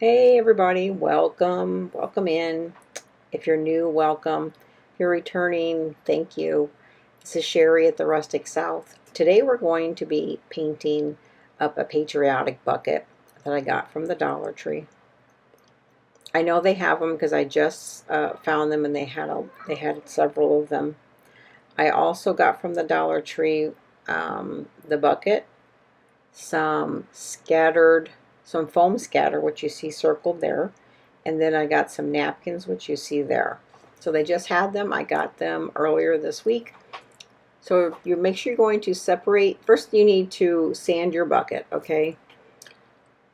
Hey everybody, welcome in. If you're new, welcome. If you're returning, thank you. This is Sherry at the Rustic South. Today we're going to be painting up a patriotic bucket that I got from the Dollar Tree. I know they have them because I just found them and they had several of them. I also got from the Dollar Tree the bucket, some foam scatter, which you see circled there. And then I got some napkins, which you see there. So they just had them. I got them earlier this week. So you make sure you're going to separate. First, you need to sand your bucket, okay?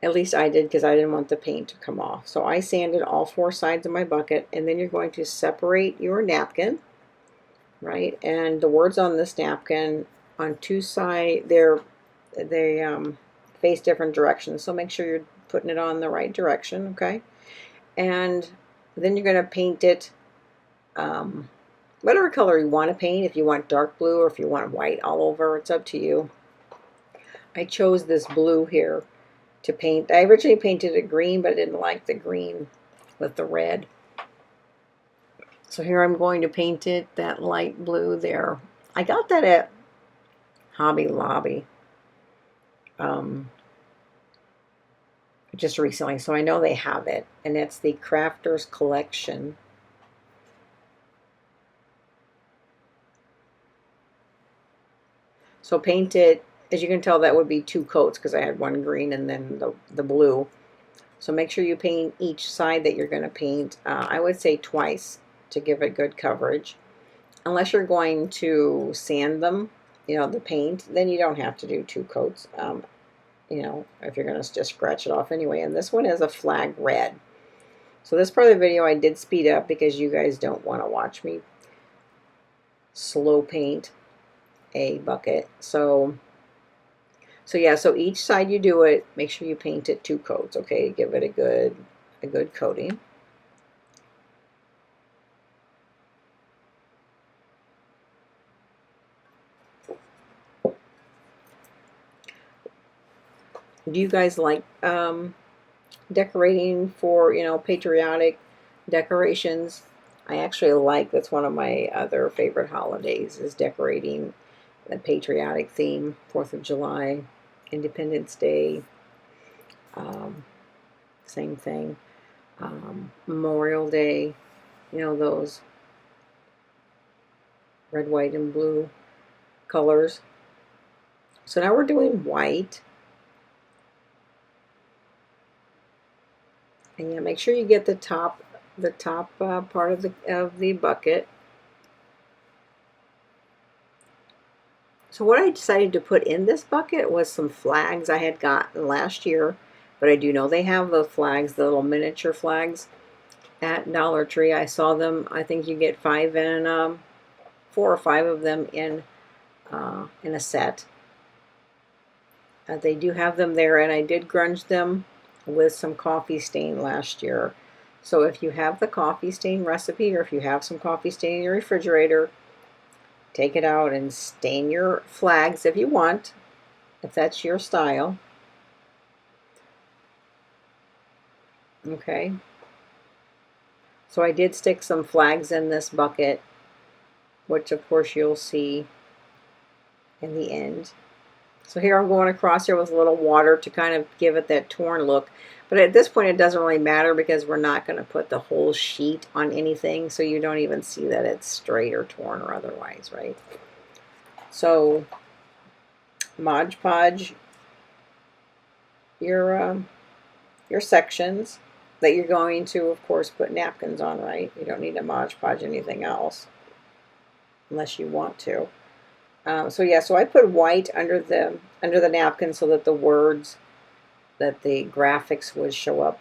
At least I did because I didn't want the paint to come off. So I sanded all four sides of my bucket. And then you're going to separate your napkin, right? And the words on this napkin on two sides, they face different directions. So make sure you're putting it on the right direction, okay? And then you're going to paint it whatever color you want to paint. If you want dark blue or if you want white all over, it's up to you. I chose this blue here to paint. I originally painted it green, but I didn't like the green with the red. So here I'm going to paint it that light blue there. I got that at Hobby Lobby just recently, so I know they have it, and it's the Crafter's Collection. So paint it, as you can tell, that would be two coats because I had one green and then the blue. So make sure you paint each side that you're going to paint. I would say twice to give it good coverage. Unless you're going to sand them, the paint, then you don't have to do two coats. If you're going to just scratch it off anyway. And this one is a flag red. So this part of the video I did speed up because you guys don't want to watch me slow paint a bucket. So each side you do it, make sure you paint it two coats, okay? Give it a good coating. Do you guys like decorating for, patriotic decorations? I actually like, that's one of my other favorite holidays, is decorating the patriotic theme. 4th of July, Independence Day, same thing. Memorial Day, those red, white, and blue colors. So now we're doing white. And yeah, make sure you get the top part of the bucket. So what I decided to put in this bucket was some flags I had gotten last year, but I do know they have the flags, the little miniature flags at Dollar Tree. I saw them. I think you get 4 or 5 of them in a set. They do have them there, and I did grunge them with some coffee stain last year. So if you have the coffee stain recipe, or if you have some coffee stain in your refrigerator, take it out and stain your flags if you want, if that's your style. Okay. So I did stick some flags in this bucket, which of course you'll see in the end. So here I'm going across here with a little water to kind of give it that torn look. But at this point it doesn't really matter because we're not going to put the whole sheet on anything, so you don't even see that it's straight or torn or otherwise, right? So Mod Podge your sections that you're going to, of course, put napkins on, right? You don't need to Mod Podge anything else unless you want to. So I put white under the napkin so that the words, that the graphics would show up,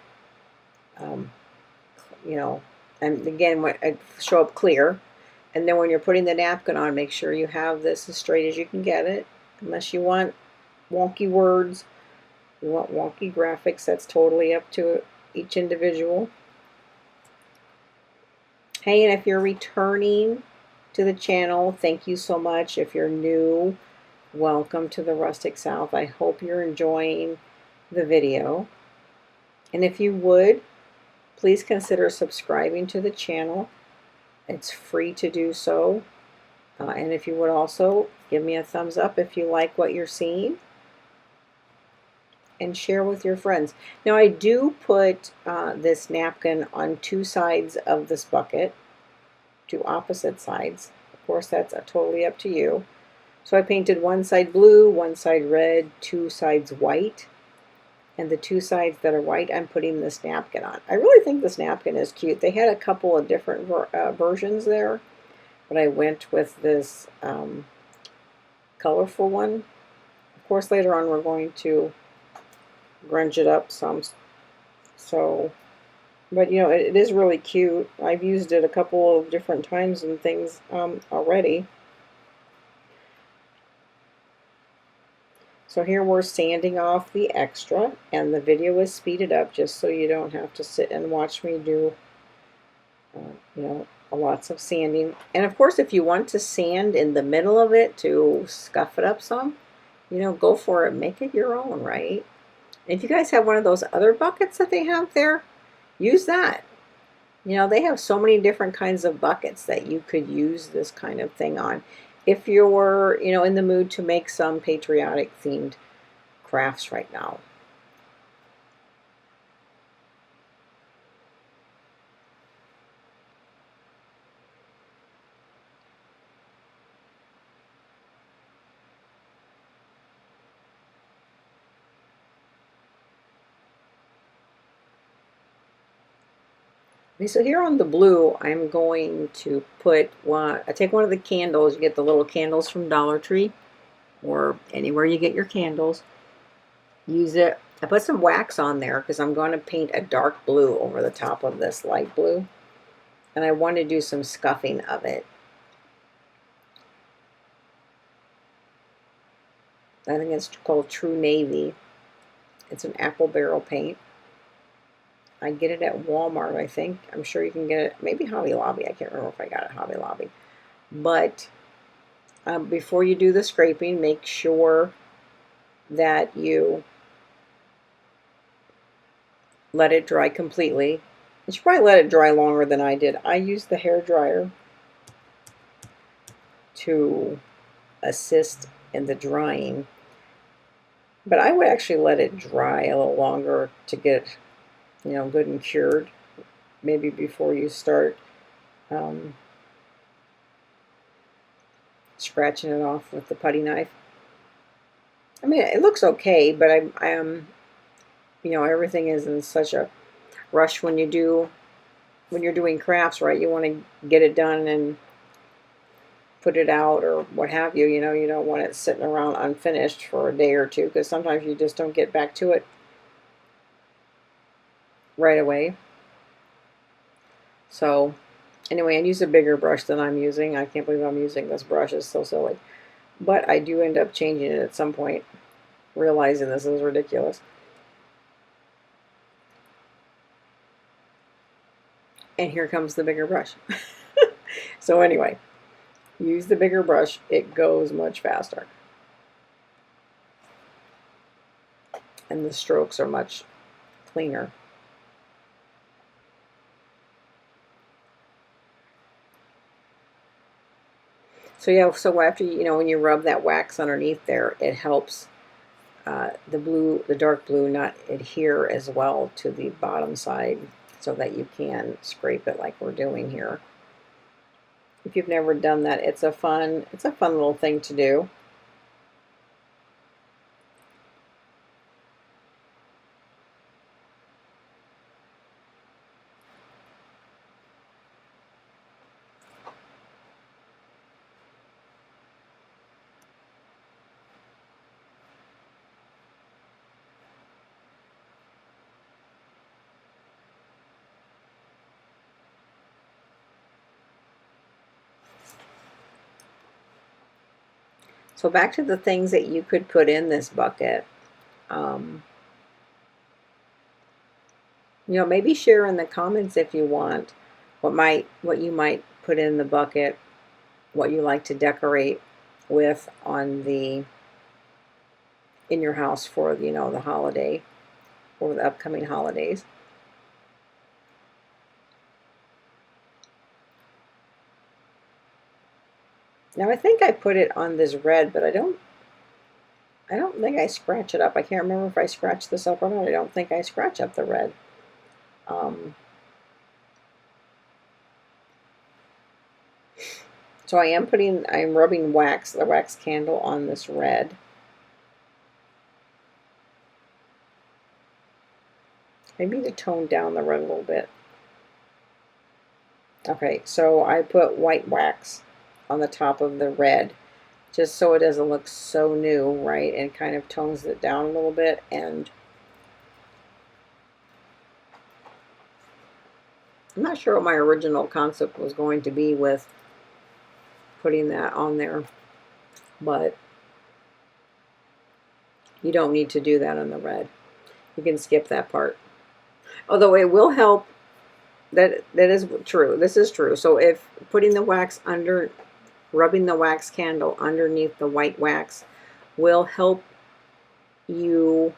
and again, show up clear. And then when you're putting the napkin on, make sure you have this as straight as you can get it. Unless you want wonky words, you want wonky graphics, that's totally up to each individual. Hey, and if you're returning to the channel, thank you so much. If you're new, welcome to the Rustic South. I hope you're enjoying the video. And if you would, please consider subscribing to the channel. It's free to do so. And if you would also give me a thumbs up if you like what you're seeing, and share with your friends. Now I do put this napkin on two sides of this bucket, two opposite sides. Of course, that's totally up to you. So I painted one side blue, one side red, two sides white. And the two sides that are white, I'm putting this napkin on. I really think this napkin is cute. They had a couple of different versions there, but I went with this colorful one. Of course, later on we're going to grunge it up some. So, but you know, it is really cute. I've used it a couple of different times and things already. So here we're sanding off the extra, and the video is speeded up just so you don't have to sit and watch me do, you know, lots of sanding. And of course, if you want to sand in the middle of it to scuff it up some, you know, go for it. Make it your own, right? If you guys have one of those other buckets that they have there, use that. You know, they have so many different kinds of buckets that you could use this kind of thing on. If you're, you know, in the mood to make some patriotic themed crafts right now. Okay, so here on the blue, I'm going to put one, I take one of the candles, you get the little candles from Dollar Tree, or anywhere you get your candles. Use it. I put some wax on there because I'm going to paint a dark blue over the top of this light blue. And I want to do some scuffing of it. I think it's called True Navy. It's an apple barrel paint. I get it at Walmart, I think. I'm sure you can get it, maybe Hobby Lobby. I can't remember if I got it at Hobby Lobby. But before you do the scraping, make sure that you let it dry completely. You should probably let it dry longer than I did. I used the hair dryer to assist in the drying, but I would actually let it dry a little longer to get, you know, good and cured, maybe before you start scratching it off with the putty knife. I mean, it looks okay, but you know, everything is in such a rush when you're doing crafts, right? You want to get it done and put it out or what have you. You know, you don't want it sitting around unfinished for a day or two, because sometimes you just don't get back to it right away. So anyway, I use a bigger brush than I'm using. I can't believe I'm using this brush. It's so silly. But I do end up changing it at some point, realizing this is ridiculous. And here comes the bigger brush. So anyway, use the bigger brush. It goes much faster. And the strokes are much cleaner. So yeah, so after, you know, when you rub that wax underneath there, it helps the dark blue not adhere as well to the bottom side, so that you can scrape it like we're doing here. If you've never done that, it's a fun little thing to do. So back to the things that you could put in this bucket. You know, maybe share in the comments if you want what you might put in the bucket, what you like to decorate with in your house for, you know, the holiday. over the upcoming holidays. Now I think I put it on this red, but I don't think I scratch it up. I can't remember if I scratched this up or not. I don't think I scratch up the red. So I'm rubbing wax, the wax candle on this red. Maybe to tone down the red a little bit. Okay, so I put white wax on the top of the red, just so it doesn't look so new, right? And kind of tones it down a little bit. And I'm not sure what my original concept was going to be with putting that on there, but you don't need to do that on the red. You can skip that part. Although it will help. That is true. This is true. So if putting the wax under, rubbing the wax candle underneath the white wax will help you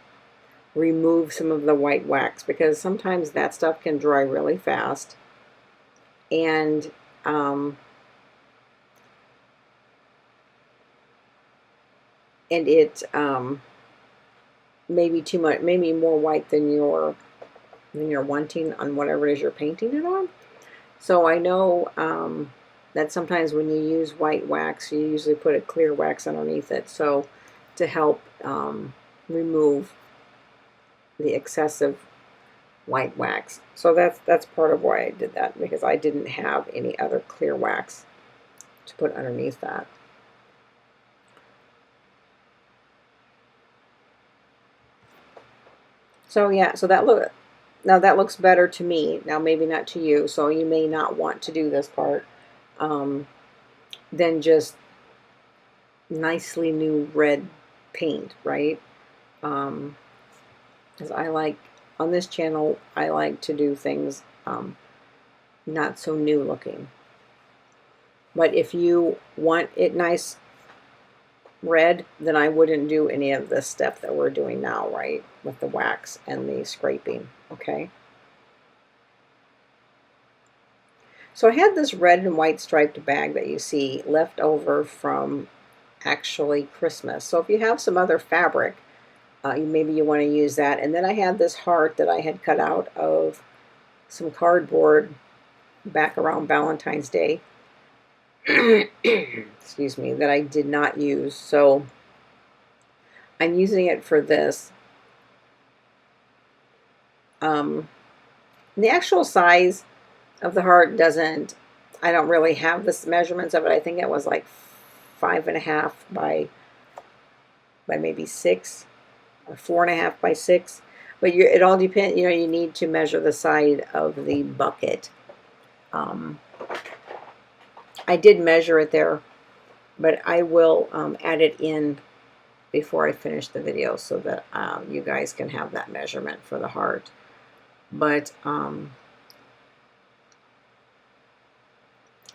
remove some of the white wax, because sometimes that stuff can dry really fast, and it may be too much, maybe more white than you're wanting on whatever it is you're painting it on. So I know that sometimes when you use white wax, you usually put a clear wax underneath it, so to help remove the excessive white wax. So that's part of why I did that, because I didn't have any other clear wax to put underneath that. So yeah, so that looks better to me. Now maybe not to you, so you may not want to do this part. Then just nicely new red paint, right? Because I like, on this channel, I like to do things not so new looking. But if you want it nice red, then I wouldn't do any of this stuff that we're doing now, right? With the wax and the scraping, okay? So I had this red and white striped bag that you see left over from actually Christmas. So if you have some other fabric, maybe you want to use that. And then I had this heart that I had cut out of some cardboard back around Valentine's Day. Excuse me, that I did not use. So I'm using it for this. The actual size of the heart doesn't, I don't really have the measurements of it. I think it was like 5.5 by maybe 6, or 4.5 by 6. But it all depends, you need to measure the side of the bucket. I did measure it there, but I will add it in before I finish the video so that you guys can have that measurement for the heart. But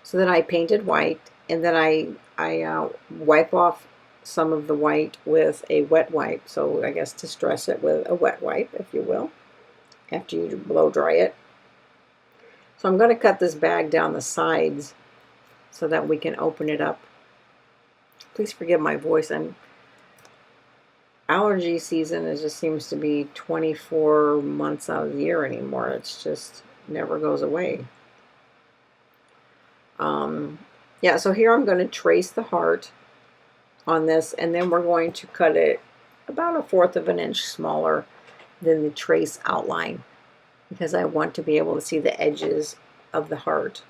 so then I painted white, and then I wipe off some of the white with a wet wipe. So I guess to stress it with a wet wipe, if you will, after you blow dry it. So I'm going to cut this bag down the sides so that we can open it up. Please forgive my voice. Allergy season, it just seems to be 24 months out of the year anymore. It's just never goes away. Yeah, so here I'm going to trace the heart on this, and then we're going to cut it about 1/4 of an inch smaller than the trace outline, because I want to be able to see the edges of the heart.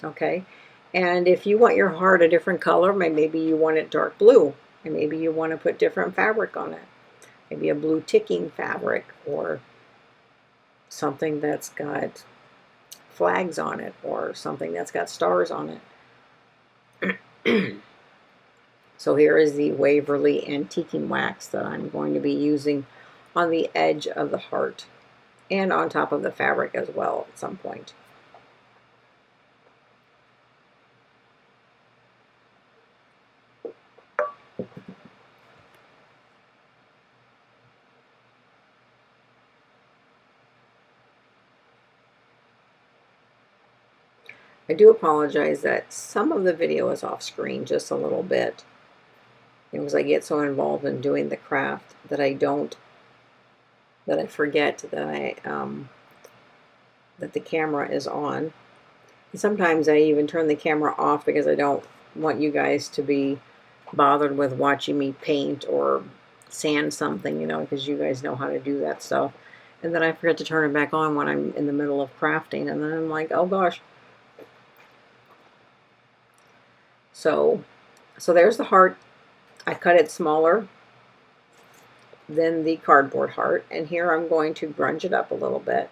Okay, and if you want your heart a different color, maybe you want it dark blue, and maybe you want to put different fabric on it, maybe a blue ticking fabric, or something that's got flags on it, or something that's got stars on it. So here is the Waverly antiquing wax that I'm going to be using on the edge of the heart and on top of the fabric as well at some point. I do apologize that some of the video is off screen just a little bit, because I get so involved in doing the craft that I forget that the camera is on. And sometimes I even turn the camera off because I don't want you guys to be bothered with watching me paint or sand something, because you guys know how to do that stuff. And then I forget to turn it back on when I'm in the middle of crafting, and then I'm like, oh gosh. So there's the heart. I cut it smaller than the cardboard heart, and here I'm going to grunge it up a little bit,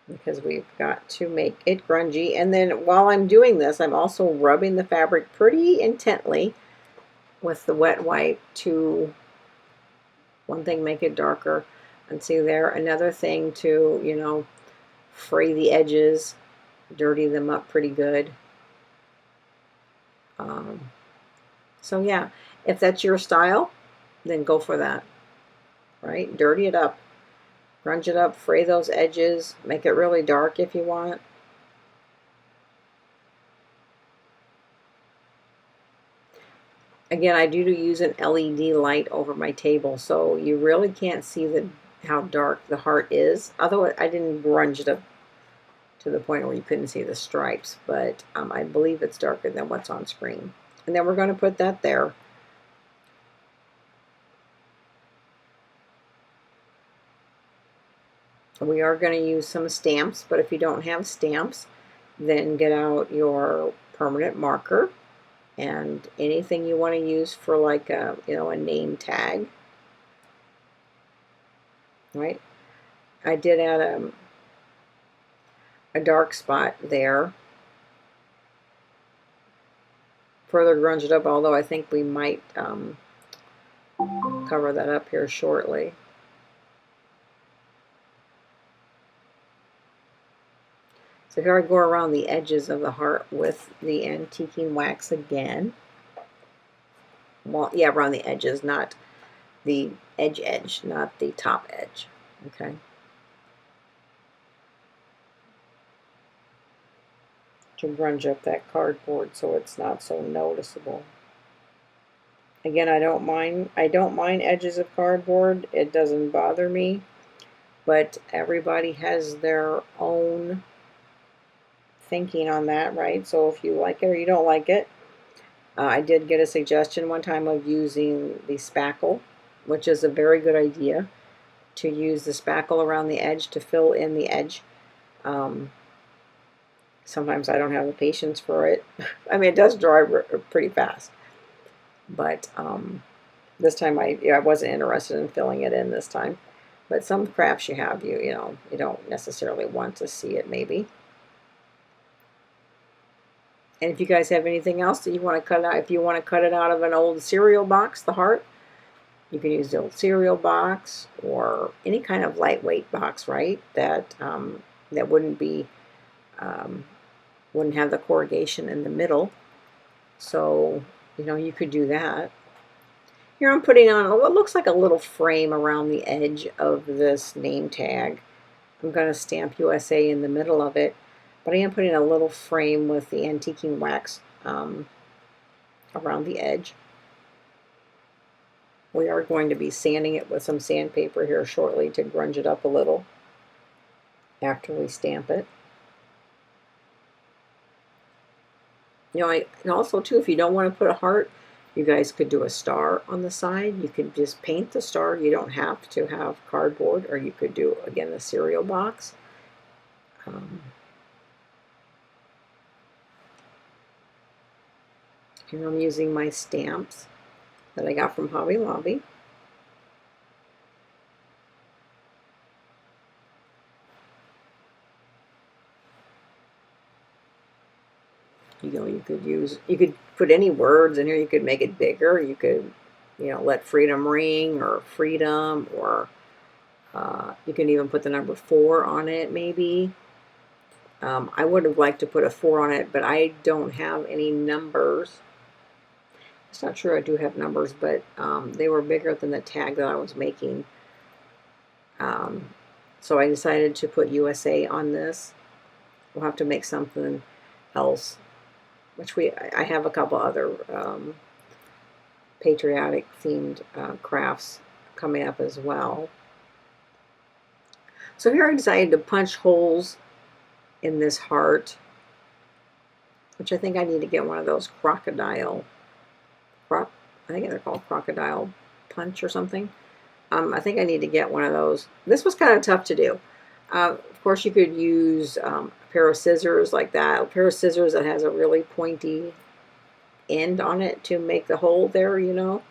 because we've got to make it grungy. And then while I'm doing this, I'm also rubbing the fabric pretty intently with the wet wipe to, one thing, make it darker. And see there, another thing to, fray the edges, dirty them up pretty good. So yeah, if that's your style, then go for that, right? Dirty it up, grunge it up, fray those edges, make it really dark if you want. Again, I do use an LED light over my table, so you really can't see how dark the heart is. Although I didn't grunge it up to the point where you couldn't see the stripes, but I believe it's darker than what's on screen. And then we're going to put that there. We are going to use some stamps, but if you don't have stamps, then get out your permanent marker and anything you want to use for like a name tag. Right? I did add a dark spot there. Further grunge it up, although I think we might cover that up here shortly. So here I go around the edges of the heart with the antiquing wax again. Well, yeah, around the edges, not the edge, not the top edge. Okay. To grunge up that cardboard so it's not so noticeable. Again, I don't mind edges of cardboard. It doesn't bother me, but everybody has their own thinking on that, right? So if you like it or you don't like it. I did get a suggestion one time of using the spackle, which is a very good idea, to use the spackle around the edge to fill in the edge. Sometimes I don't have the patience for it. I mean, it does dry pretty fast. But this time I wasn't interested in filling it in this time. But some crafts you don't necessarily want to see it maybe. And if you guys have anything else that you want to cut out, if you want to cut it out of an old cereal box, the heart, you can use the old cereal box or any kind of lightweight box, right? That wouldn't be wouldn't have the corrugation in the middle. So you could do that. Here I'm putting on what looks like a little frame around the edge of this name tag. I'm going to stamp USA in the middle of it. But I am putting a little frame with the antiquing wax around the edge. We are going to be sanding it with some sandpaper here shortly to grunge it up a little after we stamp it. And also too, if you don't want to put a heart, you guys could do a star on the side. You could just paint the star. You don't have to have cardboard, or you could do, again, the cereal box. Here I'm using my stamps that I got from Hobby Lobby. You could put any words in here. You could make it bigger. You could, let freedom ring or freedom, or you can even put the number 4 on it maybe. I would have liked to put a 4 on it, but I don't have any numbers. It's not true, I do have numbers, but they were bigger than the tag that I was making. So I decided to put USA on this. we'll have to make something else, which I have a couple other patriotic themed crafts coming up as well. So here I decided to punch holes in this heart, which I think I need to get one of those I think they're called crocodile punch or something. I think I need to get one of those. This was kind of tough to do. Of course, you could use a pair of scissors like that, a pair of scissors that has a really pointy end on it to make the hole there, you know.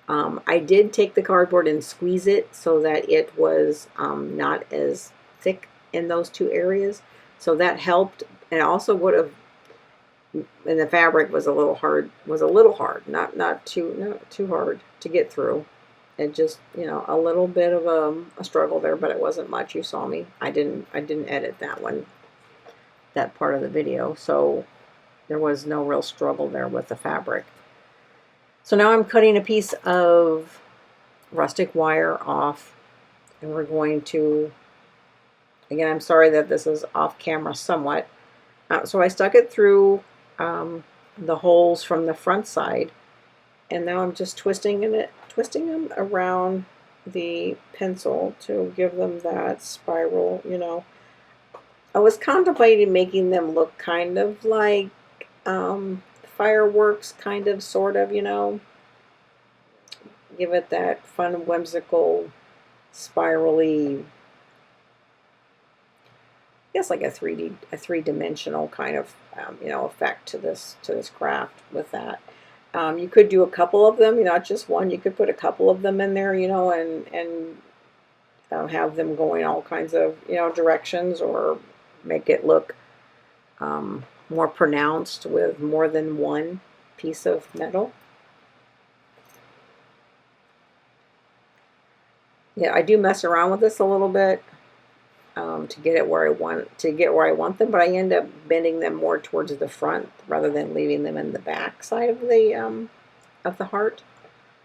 I did take the cardboard and squeeze it so that it was not as thick in those two areas. So that helped, and also would have, and the fabric was a little hard, not too hard to get through. It just, you know, a little bit of a struggle there, but it wasn't much. You saw me. I didn't edit that part of the video, so there was no real struggle there with the fabric. So now I'm cutting a piece of rustic wire off, and we're going to, again, I'm sorry that this is off camera somewhat. So I stuck it through the holes from the front side, and now I'm just twisting them around the pencil to give them that spiral, you know. I was contemplating making them look kind of like fireworks, kind of, sort of, you know. Give it that fun, whimsical, spirally, I guess like a three-dimensional kind of you know, effect to this craft with that. You could do a couple of them, not just one. You could put a couple of them in there, you know, and have them going all kinds of, you know, directions, or make it look more pronounced with more than one piece of metal. Yeah, I do mess around with this a little bit to get it where I want them, but I end up bending them more towards the front rather than leaving them in the back side of the heart.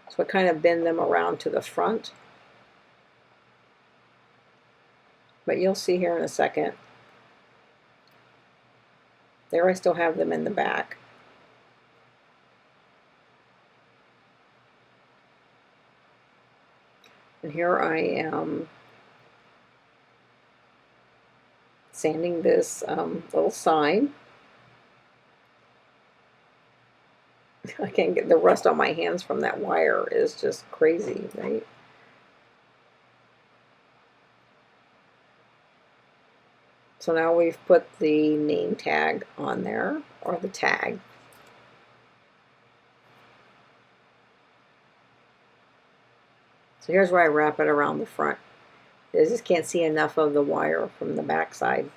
So I kind of bend them around to the front. But you'll see here in a second. There I still have them in the back. And here I am sanding this little sign. I can't get the rust on my hands from that wire is just crazy, right? So now we've put the name tag on there, or the tag. So here's where I wrap it around the front. I just can't see enough of the wire from the back side.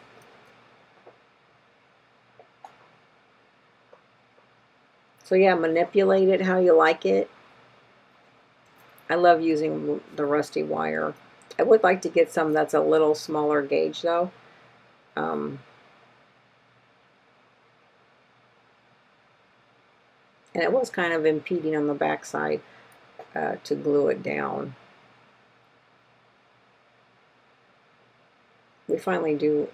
So yeah, manipulate it how you like it. I love using the rusty wire. I would like to get some that's a little smaller gauge though. And it was kind of impeding on the back side to glue it down. We finally do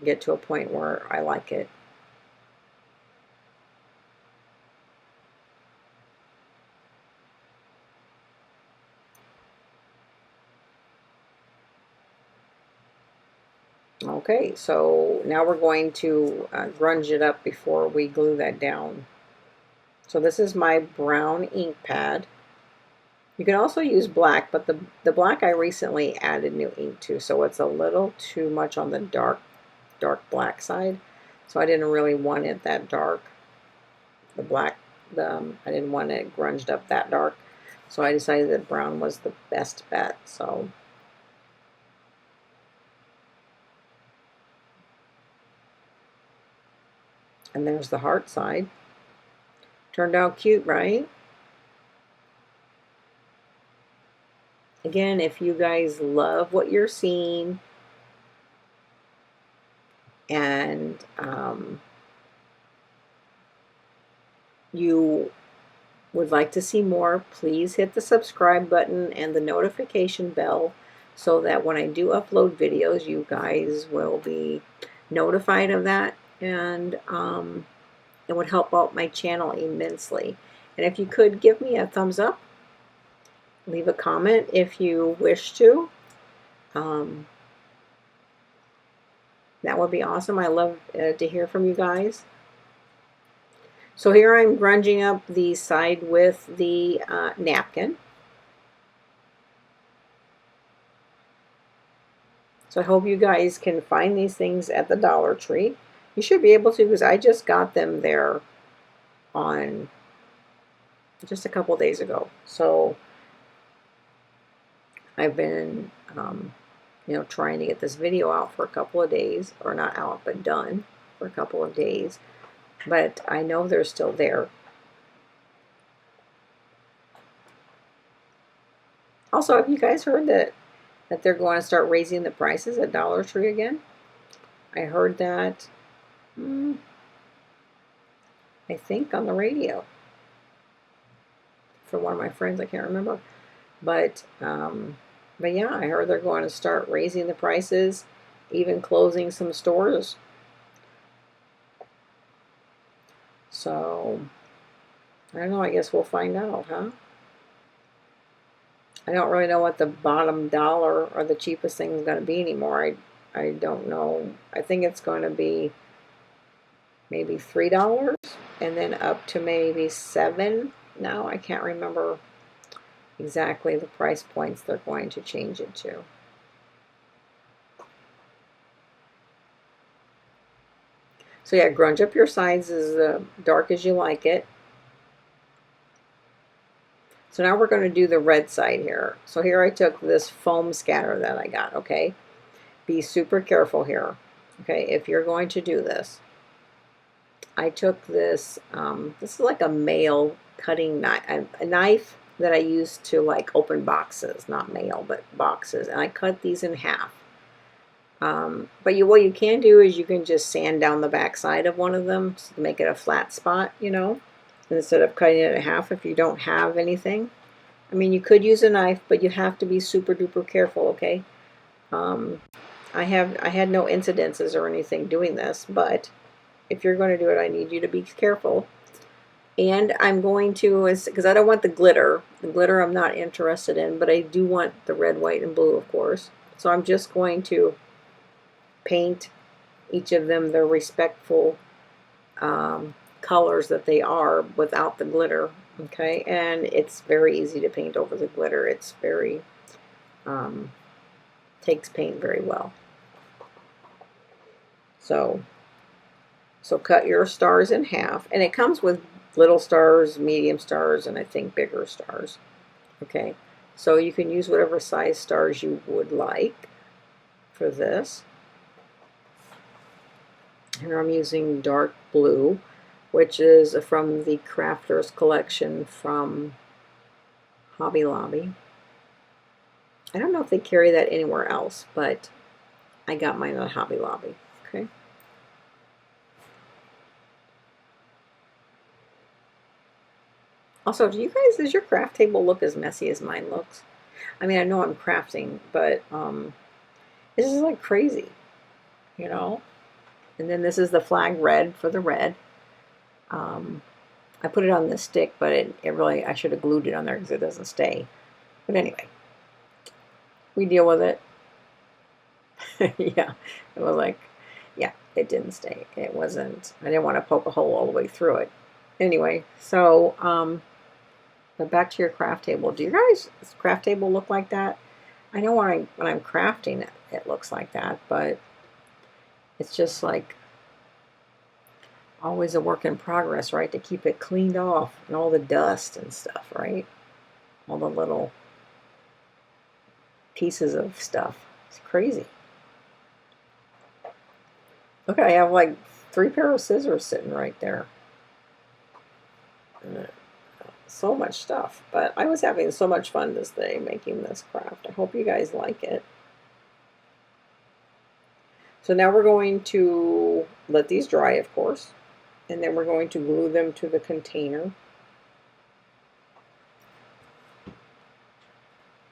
get to a point where I like it. Okay, so now we're going to grunge it up before we glue that down. So this is my brown ink pad. You can also use black, but the black I recently added new ink to, so it's a little too much on the dark black side. So I didn't really want it that dark. The black, I didn't want it grunged up that dark. So I decided that brown was the best bet. So and there's the heart side. Turned out cute, right? Again, if you guys love what you're seeing and you would like to see more, please hit the subscribe button and the notification bell so that when I do upload videos, you guys will be notified of that, and it would help out my channel immensely. And if you could give me a thumbs up, leave a comment if you wish to. That would be awesome. I love to hear from you guys. So here I'm grunging up the side with the napkin. So I hope you guys can find these things at the Dollar Tree. You should be able to, because I just got them there on just a couple days ago. So I've been, trying to get this video out for a couple of days, or not out, but done for a couple of days. But I know they're still there. Also, have you guys heard that they're going to start raising the prices at Dollar Tree again? I heard that, I think on the radio for one of my friends. I can't remember. But yeah, I heard they're going to start raising the prices, even closing some stores. So, I don't know, I guess we'll find out, huh? I don't really know what the bottom dollar or the cheapest thing is going to be anymore. I don't know. I think it's going to be maybe $3 and then up to maybe $7. Now I can't remember exactly the price points they're going to change it to. So yeah, grunge up your sides as dark as you like it. So now we're going to do the red side here. So here I took this foam scatter that I got, okay? Be super careful here, okay, if you're going to do this. I took this, this is like a male cutting knife, a knife that I used to like open boxes, not mail, but boxes, and I cut these in half. But what you can do is you can just sand down the back side of one of them to make it a flat spot, instead of cutting it in half if you don't have anything. I mean, you could use a knife, but you have to be super duper careful, okay? I had no incidences or anything doing this, but if you're going to do it, I need you to be careful. And I'm going to, because I don't want the glitter. The glitter I'm not interested in, but I do want the red, white, and blue, of course. So I'm just going to paint each of them their respectful colors that they are without the glitter, okay? And it's very easy to paint over the glitter. It's very, takes paint very well. So cut your stars in half, and it comes with little stars, medium stars, and I think bigger stars, okay? So you can use whatever size stars you would like for this. Here I'm using dark blue, which is from the Crafters collection from Hobby Lobby. I don't know if they carry that anywhere else, but I got mine at Hobby Lobby, okay? Also, does your craft table look as messy as mine looks? I mean, I know I'm crafting, but this is like crazy, And then this is the flag red for the red. I put it on this stick, but it really, I should have glued it on there because it doesn't stay. But anyway, we deal with it. Yeah, it was like, yeah, it didn't stay. It wasn't, I didn't want to poke a hole all the way through it. Anyway, so, but back to your craft table. Do you guys' craft table look like that? I know when I'm crafting it looks like that, but it's just like always a work in progress, right? To keep it cleaned off and all the dust and stuff, right? All the little pieces of stuff. It's crazy. Look, I have like 3 pairs of scissors sitting right there. So much stuff. But I was having so much fun this day making this craft. I hope you guys like it. So now we're going to let these dry, of course. And then we're going to glue them to the container.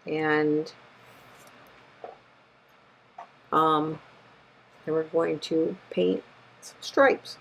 And and we're going to paint some stripes.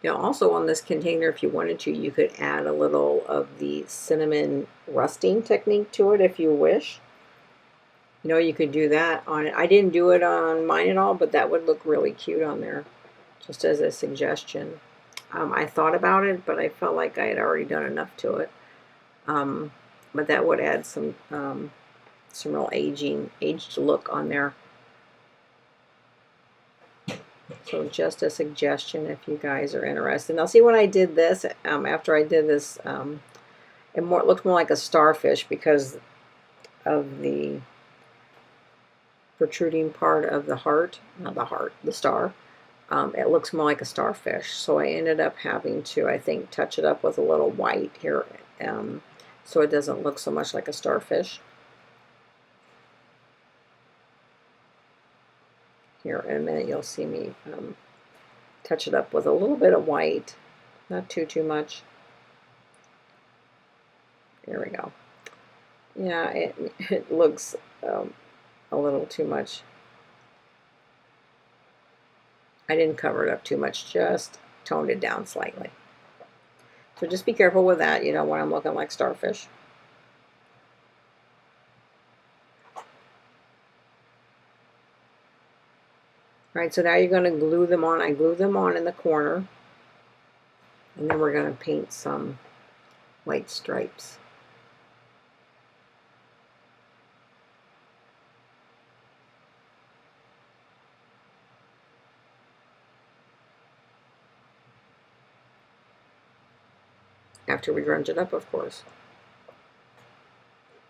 Now, also on this container, if you wanted to, you could add a little of the cinnamon rusting technique to it if you wish. You know, you could do that on it. I didn't do it on mine at all, but that would look really cute on there, just as a suggestion. I thought about it, but I felt like I had already done enough to it. But that would add some real aged look on there. So just a suggestion if you guys are interested. Now see, when I did this, after I did this, it looked more like a starfish because of the protruding part of the heart, not the heart, the star. It looks more like a starfish. So I ended up having to, I think, touch it up with a little white here, so it doesn't look so much like a starfish. Here in a minute you'll see me touch it up with a little bit of white, not too much. There we go. Yeah, it looks a little too much. I didn't cover it up too much, just toned it down slightly. So just be careful with that, you know, when I'm looking like starfish. All right, so now you're going to glue them on. I glue them on in the corner, and then we're going to paint some white stripes. After we grunge it up, of course.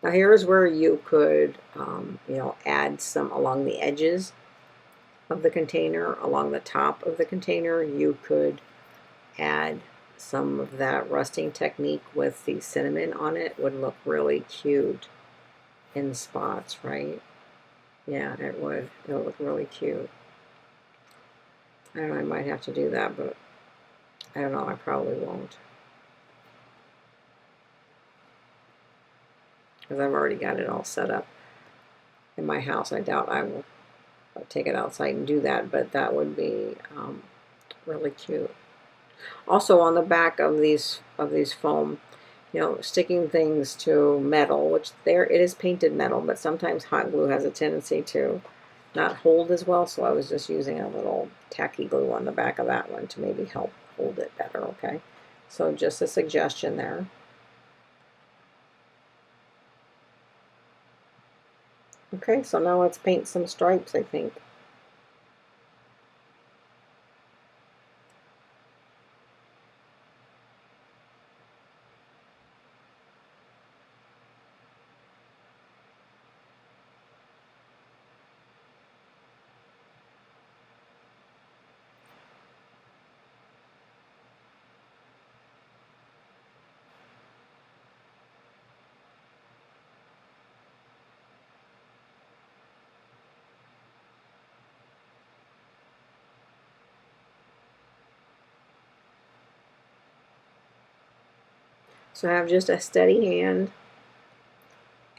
Now here is where you could, you know, add some along the edges of the container, along the top of the container. You could add some of that rusting technique with the cinnamon on it. Would look really cute in spots, right? Yeah, it would. It would look really cute. I don't know, I might have to do that, but I don't know, I probably won't. Because I've already got it all set up in my house. I doubt I will take it outside and do that, but that would be really cute. Also on the back of these foam, you know, sticking things to metal, which there it is painted metal, but sometimes hot glue has a tendency to not hold as well, so I was just using a little tacky glue on the back of that one to maybe help hold it better, okay? So just a suggestion there. Okay, so now let's paint some stripes, I think. So have just a steady hand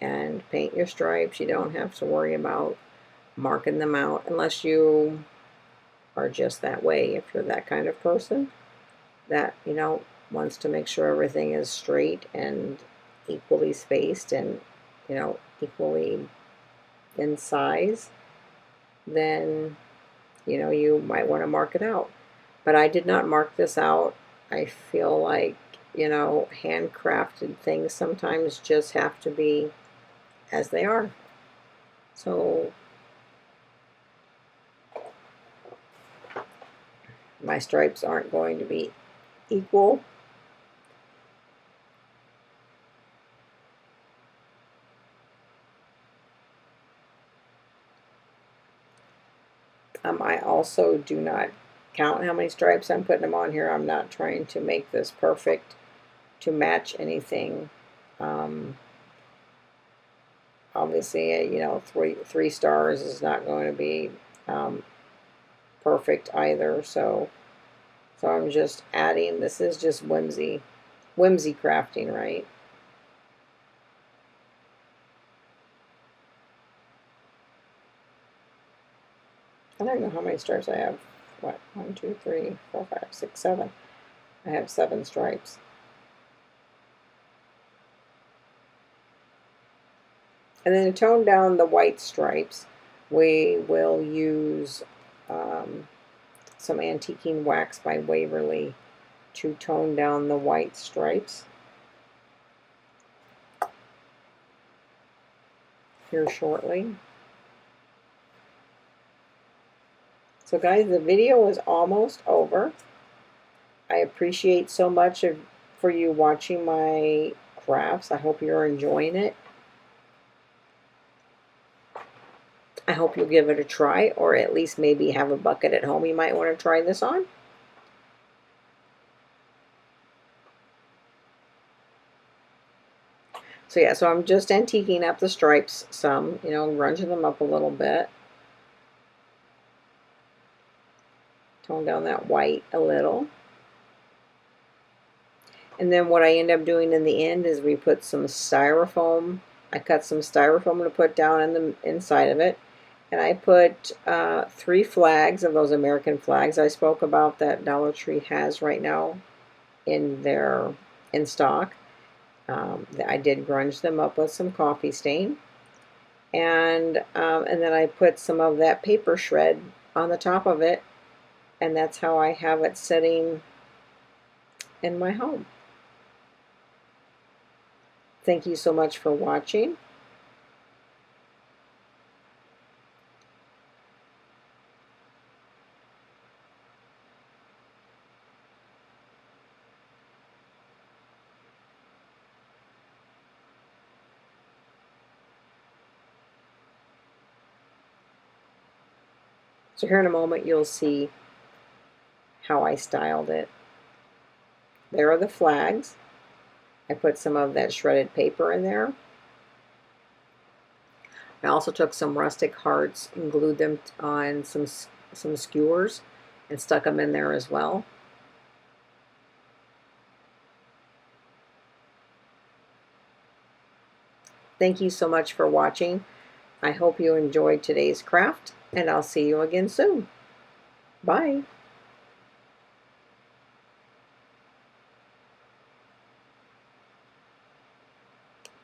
and paint your stripes. You don't have to worry about marking them out unless you are just that way. If you're that kind of person that, you know, wants to make sure everything is straight and equally spaced and, you know, equally in size, then, you know, you might want to mark it out. But I did not mark this out. I feel like, you know, handcrafted things sometimes just have to be as they are. So my stripes aren't going to be equal. I also do not count how many stripes I'm putting them on here. I'm not trying to make this perfect to match anything. Obviously, you know, three stars is not going to be perfect either. So I'm just adding. This is just whimsy crafting, right? I don't know how many stripes I have. What? 1, 2, 3, 4, 5, 6, 7. I have 7 stripes. And then to tone down the white stripes, we will use some antiquing wax by Waverly to tone down the white stripes here shortly. So guys, the video is almost over. I appreciate so much for you watching my crafts. I hope you're enjoying it. I hope you'll give it a try, or at least maybe have a bucket at home you might want to try this on. So yeah, so I'm just antiquing up the stripes some, you know, grunging them up a little bit. Tone down that white a little. And then what I end up doing in the end is we put some styrofoam. I cut some styrofoam to put down in the inside of it. And I put 3 flags of those American flags I spoke about that Dollar Tree has right now in stock. I did grunge them up with some coffee stain. And then I put some of that paper shred on the top of it. And that's how I have it sitting in my home. Thank you so much for watching. So here in a moment you'll see how I styled it. There are the flags. I put some of that shredded paper in there. I also took some rustic hearts and glued them on some skewers and stuck them in there as well. Thank you so much for watching. I hope you enjoyed today's craft, and I'll see you again soon. Bye.